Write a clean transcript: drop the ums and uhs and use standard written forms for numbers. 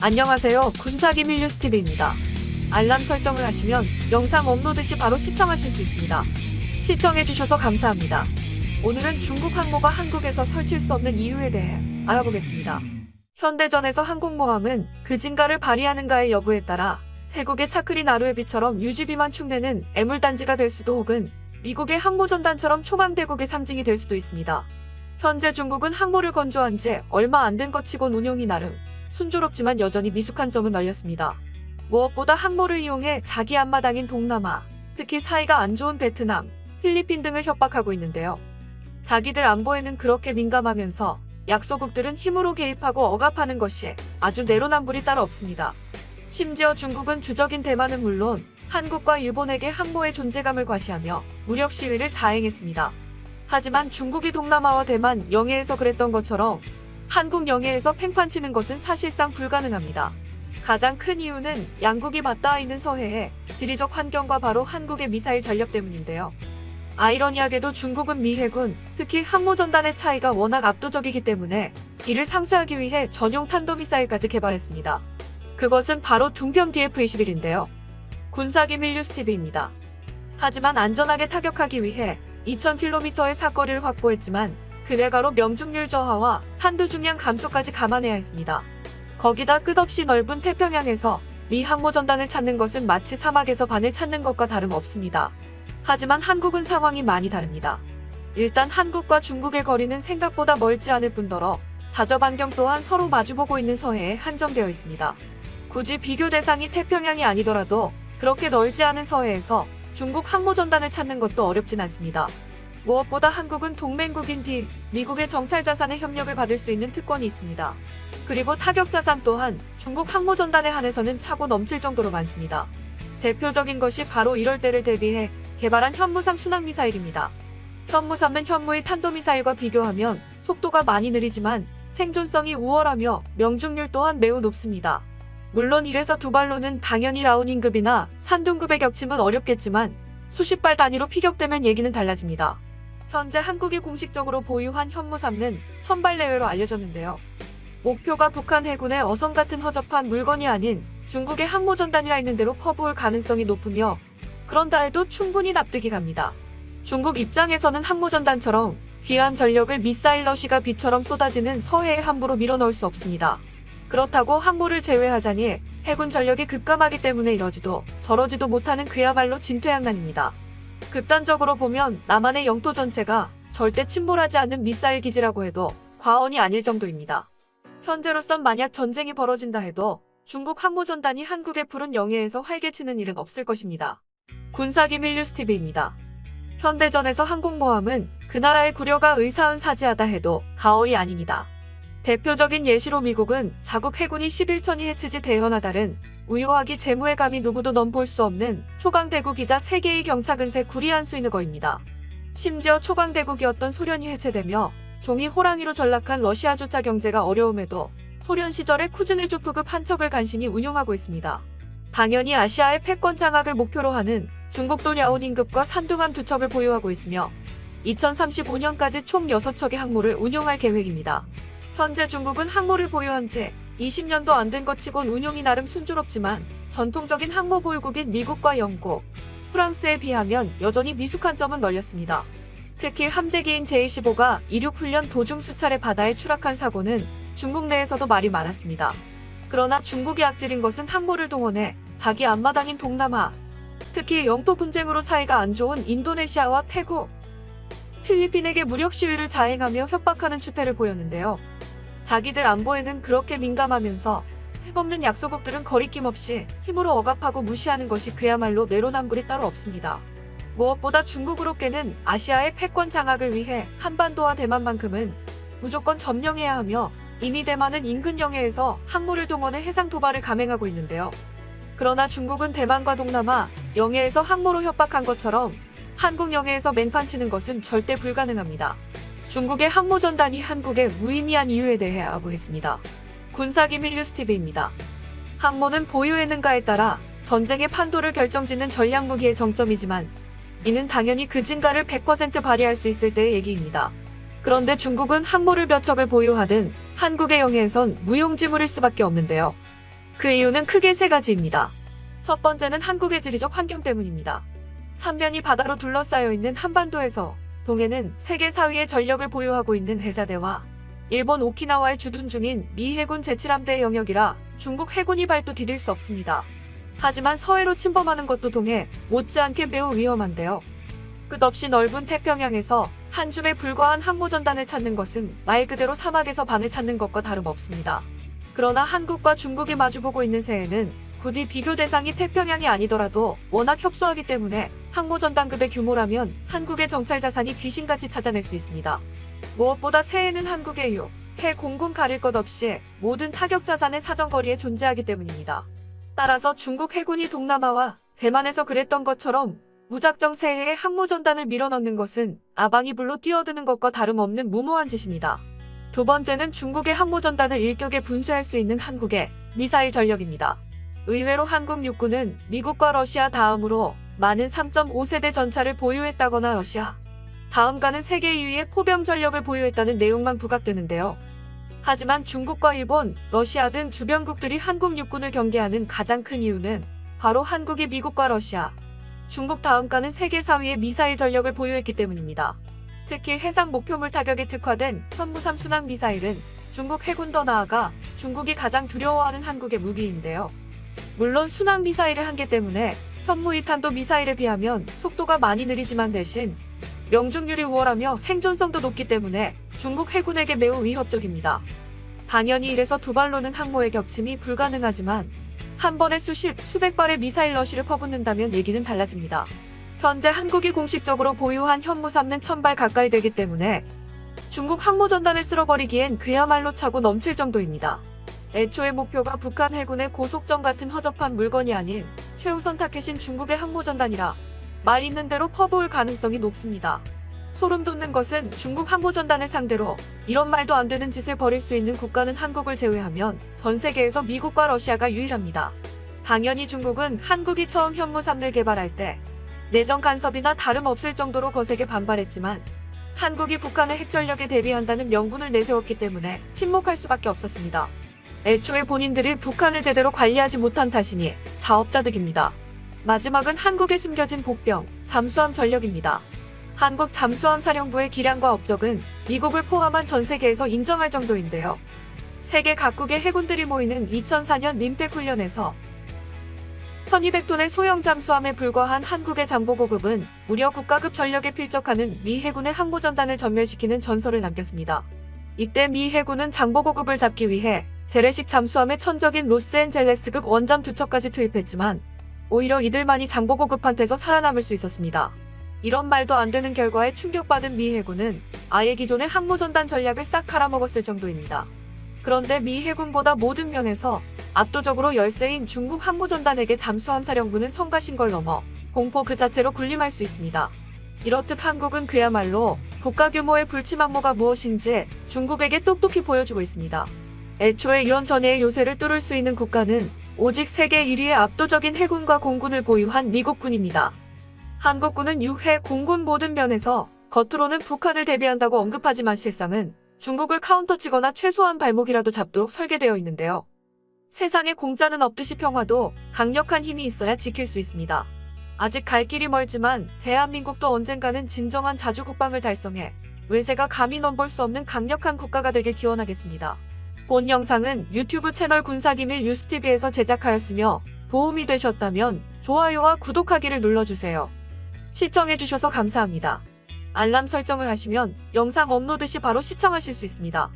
안녕하세요. 군사기밀 뉴스TV입니다. 알람 설정을 하시면 영상 업로드 시 바로 시청하실 수 있습니다. 시청해주셔서 감사합니다. 오늘은 중국 항모가 한국에서 설칠 수 없는 이유에 대해 알아보겠습니다. 현대전에서 항공모함은 그 진가를 발휘하는가의 여부에 따라 태국의 차크린 아루에비처럼 유지비만 축내는 애물단지가 될 수도 혹은 미국의 항모전단처럼 초강대국의 상징이 될 수도 있습니다. 현재 중국은 항모를 건조한 지 얼마 안 된 것 치곤 운용이 나름 순조롭지만 여전히 미숙한 점은 널렸습니다. 무엇보다 항모를 이용해 자기 앞마당인 동남아, 특히 사이가 안 좋은 베트남, 필리핀 등을 협박하고 있는데요. 자기들 안보에는 그렇게 민감하면서 약소국들은 힘으로 개입하고 억압하는 것이 아주 내로남불이 따로 없습니다. 심지어 중국은 주적인 대만은 물론 한국과 일본에게 항모의 존재감을 과시하며 무력 시위를 자행했습니다. 하지만 중국이 동남아와 대만, 영해에서 그랬던 것처럼 한국 영해에서 팽판치는 것은 사실상 불가능합니다. 가장 큰 이유는 양국이 맞닿아 있는 서해의 지리적 환경과 바로 한국의 미사일 전력 때문인데요. 아이러니하게도 중국은 미 해군, 특히 항모전단의 차이가 워낙 압도적이기 때문에 이를 상쇄하기 위해 전용 탄도미사일까지 개발했습니다. 그것은 바로 둥평 DF-21인데요. 군사기밀 뉴스TV입니다. 하지만 안전하게 타격하기 위해 2000km의 사거리를 확보했지만 그 대가로 명중률 저하와 탄두 중량 감소까지 감안해야 했습니다. 거기다 끝없이 넓은 태평양에서 미 항모전단을 찾는 것은 마치 사막에서 반을 찾는 것과 다름없습니다. 하지만 한국은 상황이 많이 다릅니다. 일단 한국과 중국의 거리는 생각보다 멀지 않을 뿐더러 자적 반경 또한 서로 마주보고 있는 서해에 한정되어 있습니다. 굳이 비교 대상이 태평양이 아니더라도 그렇게 넓지 않은 서해에서 중국 항모전단을 찾는 것도 어렵진 않습니다. 무엇보다 한국은 동맹국인 미국의 정찰자산의 협력을 받을 수 있는 특권이 있습니다. 그리고 타격자산 또한 중국 항모전단에 한해서는 차고 넘칠 정도로 많습니다. 대표적인 것이 바로 이럴 때를 대비해 개발한 현무3 순항미사일입니다. 현무3은 현무의 탄도미사일과 비교하면 속도가 많이 느리지만 생존성이 우월하며 명중률 또한 매우 높습니다. 물론 이래서 두 발로는 당연히 라우닝급이나 산둥급의 격침은 어렵겠지만 수십 발 단위로 피격되면 얘기는 달라집니다. 현재 한국이 공식적으로 보유한 현무3는 1000발 내외로 알려졌는데요. 목표가 북한 해군의 어성 같은 허접한 물건이 아닌 중국의 항모전단이라 있는 대로 퍼부을 가능성이 높으며 그런다 해도 충분히 납득이 갑니다. 중국 입장에서는 항모전단처럼 귀한 전력을 미사일 러시가 비처럼 쏟아지는 서해에 함부로 밀어넣을 수 없습니다. 그렇다고 항모를 제외하자니 해군 전력이 급감하기 때문에 이러지도 저러지도 못하는 그야말로 진퇴양난입니다. 극단적으로 보면 남한의 영토 전체가 절대 침몰하지 않는 미사일 기지라고 해도 과언이 아닐 정도입니다. 현재로선 만약 전쟁이 벌어진다 해도 중국 항모전단이 한국의 푸른 영해에서 활개치는 일은 없을 것입니다. 군사기밀 뉴스TV입니다. 현대전에서 항공모함은 그 나라의 구려가 의사은사지하다 해도 가언이 아닙니다. 대표적인 예시로 미국은 자국 해군이 11천이 해치지 대현와 다른 우유하기 재무에 감히 누구도 넘볼 수 없는 초강대국이자 세계의 경차근세 구리안수인의거입니다. 심지어 초강대국이었던 소련이 해체되며 종이 호랑이로 전락한 러시아조차 경제가 어려움에도 소련 시절의 쿠즈네조프급 한 척을 간신히 운용하고 있습니다. 당연히 아시아의 패권 장악을 목표로 하는 중국도 랴오닝급과 산둥함 2척을 보유하고 있으며 2035년까지 총 6척의 항모를 운용할 계획입니다. 현재 중국은 항모를 보유한 지 20년도 안 된 것 치곤 운용이 나름 순조롭지만 전통적인 항모 보유국인 미국과 영국, 프랑스에 비하면 여전히 미숙한 점은 널렸습니다. 특히 함재기인 제-25가 이륙훈련 도중 수차례 바다에 추락한 사고는 중국 내에서도 말이 많았습니다. 그러나 중국이 악질인 것은 항모를 동원해 자기 앞마당인 동남아, 특히 영토 분쟁으로 사이가 안 좋은 인도네시아와 태국, 필리핀에게 무력 시위를 자행하며 협박하는 추태를 보였는데요. 자기들 안보에는 그렇게 민감하면서 힘없는 약소국들은 거리낌 없이 힘으로 억압하고 무시하는 것이 그야말로 내로남불이 따로 없습니다. 무엇보다 중국으로께는 아시아의 패권 장악을 위해 한반도와 대만만큼은 무조건 점령해야 하며 이미 대만은 인근 영해에서 항모를 동원해 해상 도발을 감행하고 있는데요. 그러나 중국은 대만과 동남아, 영해에서 항모로 협박한 것처럼 한국 영해에서 맹판치는 것은 절대 불가능합니다. 중국의 항모전단이 한국에 무의미한 이유에 대해 알아보겠습니다. 군사기밀 뉴스TV입니다. 항모는 보유했는가에 따라 전쟁의 판도를 결정짓는 전략무기의 정점이지만 이는 당연히 그 진가를 100% 발휘할 수 있을 때의 얘기입니다. 그런데 중국은 항모를 몇 척을 보유하든 한국의 영해에선 무용지물일 수밖에 없는데요. 그 이유는 크게 세 가지입니다. 첫 번째는 한국의 지리적 환경 때문입니다. 삼면이 바다로 둘러싸여 있는 한반도에서 동해는 세계 4위의 전력을 보유하고 있는 해자대와 일본 오키나와에 주둔 중인 미 해군 제7함대의 영역이라 중국 해군이 발도 디딜 수 없습니다. 하지만 서해로 침범하는 것도 동해 못지않게 매우 위험한데요. 끝없이 넓은 태평양에서 한 줌에 불과한 항모전단을 찾는 것은 말 그대로 사막에서 반을 찾는 것과 다름없습니다. 그러나 한국과 중국이 마주보고 있는 새해는 부디 비교 대상이 태평양이 아니더라도 워낙 협소하기 때문에 항모전단급의 규모라면 한국의 정찰 자산이 귀신같이 찾아낼 수 있습니다. 무엇보다 새해는 한국의 유, 해 공군 가릴 것 없이 모든 타격 자산의 사정거리에 존재하기 때문입니다. 따라서 중국 해군이 동남아와 대만에서 그랬던 것처럼 무작정 새해에 항모전단을 밀어넣는 것은 아방이불로 뛰어드는 것과 다름없는 무모한 짓입니다. 두 번째는 중국의 항모전단을 일격에 분쇄할 수 있는 한국의 미사일 전력입니다. 의외로 한국 육군은 미국과 러시아 다음으로 많은 3.5세대 전차를 보유했다거나 러시아 다음가는 세계 2위의 포병 전력을 보유했다는 내용만 부각되는데요. 하지만 중국과 일본, 러시아 등 주변국들이 한국 육군을 경계하는 가장 큰 이유는 바로 한국이 미국과 러시아, 중국 다음가는 세계 4위의 미사일 전력을 보유했기 때문입니다. 특히 해상 목표물 타격에 특화된 현무삼 순항 미사일은 중국 해군 더 나아가 중국이 가장 두려워하는 한국의 무기인데요. 물론 순항 미사일의 한계 때문에 현무 2탄도 미사일에 비하면 속도가 많이 느리지만 대신 명중률이 우월하며 생존성도 높기 때문에 중국 해군에게 매우 위협적입니다. 당연히 이래서 두 발로는 항모의 격침이 불가능하지만 한 번에 수십, 수백 발의 미사일 러시를 퍼붓는다면 얘기는 달라집니다. 현재 한국이 공식적으로 보유한 현무삼는 1000발 가까이 되기 때문에 중국 항모전단을 쓸어버리기엔 그야말로 차고 넘칠 정도입니다. 애초에 목표가 북한 해군의 고속정 같은 허접한 물건이 아닌 최우선 타켓인 중국의 항모전단이라 말 있는 대로 퍼부을 가능성이 높습니다. 소름 돋는 것은 중국 항모전단을 상대로 이런 말도 안 되는 짓을 벌일 수 있는 국가는 한국을 제외하면 전 세계에서 미국과 러시아가 유일합니다. 당연히 중국은 한국이 처음 현무3를 개발할 때 내정 간섭이나 다름없을 정도로 거세게 반발했지만 한국이 북한의 핵전력에 대비한다는 명분을 내세웠기 때문에 침묵할 수밖에 없었습니다. 애초에 본인들이 북한을 제대로 관리하지 못한 탓이니 자업자득입니다. 마지막은 한국에 숨겨진 복병, 잠수함 전력입니다. 한국 잠수함 사령부의 기량과 업적은 미국을 포함한 전 세계에서 인정할 정도인데요. 세계 각국의 해군들이 모이는 2004년 림팩 훈련에서 1200톤의 소형 잠수함에 불과한 한국의 장보고급은 무려 국가급 전력에 필적하는 미 해군의 항모전단을 전멸시키는 전설을 남겼습니다. 이때 미 해군은 장보고급을 잡기 위해 재래식 잠수함의 천적인 로스앤젤레스급 원잠 2척까지 투입했지만 오히려 이들만이 장보고급한테서 살아남을 수 있었습니다. 이런 말도 안 되는 결과에 충격받은 미 해군은 아예 기존의 항모전단 전략을 싹 갈아먹었을 정도입니다. 그런데 미 해군보다 모든 면에서 압도적으로 열세인 중국 항모전단에게 잠수함 사령부는 성가신 걸 넘어 공포 그 자체로 군림할 수 있습니다. 이렇듯 한국은 그야말로 국가 규모의 불침항모가 무엇인지 중국에게 똑똑히 보여주고 있습니다. 애초에 이런 전예의 요새를 뚫을 수 있는 국가는 오직 세계 1위의 압도적인 해군과 공군을 보유한 미국군입니다. 한국군은 유해, 공군 모든 면에서 겉으로는 북한을 대비한다고 언급하지만 실상은 중국을 카운터치거나 최소한 발목이라도 잡도록 설계되어 있는데요. 세상에 공짜는 없듯이 평화도 강력한 힘이 있어야 지킬 수 있습니다. 아직 갈 길이 멀지만 대한민국도 언젠가는 진정한 자주국방을 달성해 외세가 감히 넘볼 수 없는 강력한 국가가 되길 기원하겠습니다. 본 영상은 유튜브 채널 군사기밀 뉴스TV에서 제작하였으며 도움이 되셨다면 좋아요와 구독하기를 눌러주세요. 시청해주셔서 감사합니다. 알람 설정을 하시면 영상 업로드 시 바로 시청하실 수 있습니다.